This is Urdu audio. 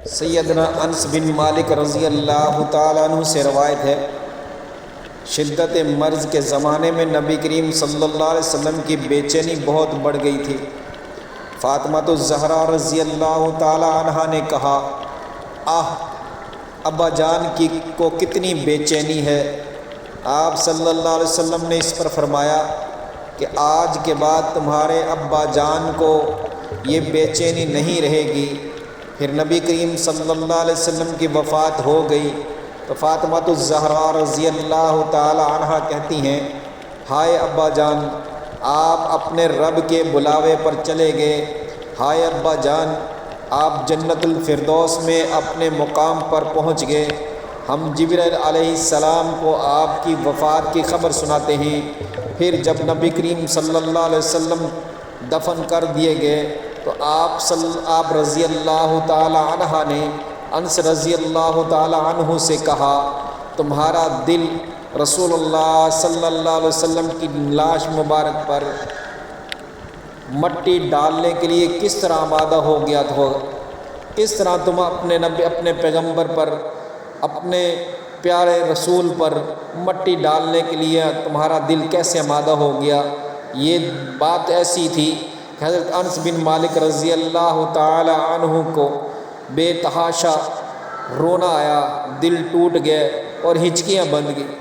سیدنا انس بن مالک رضی اللہ تعالیٰ عنہ سے روایت ہے، شدت مرض کے زمانے میں نبی کریم صلی اللہ علیہ وسلم کی بے چینی بہت بڑھ گئی تھی۔ فاطمہ الزہرا رضی اللہ تعالیٰ عنہا نے کہا، ابا جان کو کتنی بے چینی ہے۔ آپ صلی اللہ علیہ وسلم نے اس پر فرمایا کہ آج کے بعد تمہارے ابا جان کو یہ بے چینی نہیں رہے گی۔ پھر نبی کریم صلی اللہ علیہ وسلم کی وفات ہو گئی تو فاطمہ الزہرا رضی اللہ تعالی عنہا کہتی ہیں، ہائے ابا جان، آپ اپنے رب کے بلاوے پر چلے گئے۔ ہائے ابا جان، آپ جنت الفردوس میں اپنے مقام پر پہنچ گئے۔ ہم جبرائیل علیہ السلام کو آپ کی وفات کی خبر سناتے ہیں۔ پھر جب نبی کریم صلی اللہ علیہ وسلم دفن کر دیے گئے تو آپ رضی اللہ تعالی عنہ نے انس رضی اللہ تعالی عنہ سے کہا، تمہارا دل رسول اللہ صلی اللہ علیہ وسلم کی لاش مبارک پر مٹی ڈالنے کے لیے کس طرح آمادہ ہو گیا تھا، کس طرح تم اپنے پیغمبر پر، اپنے پیارے رسول پر مٹی ڈالنے کے لیے تمہارا دل کیسے آمادہ ہو گیا۔ یہ بات ایسی تھی کہ حضرت انس بن مالک رضی اللہ تعالی عنہ کو بے تحاشا رونا آیا، دل ٹوٹ گئے اور ہچکیاں بند گئی۔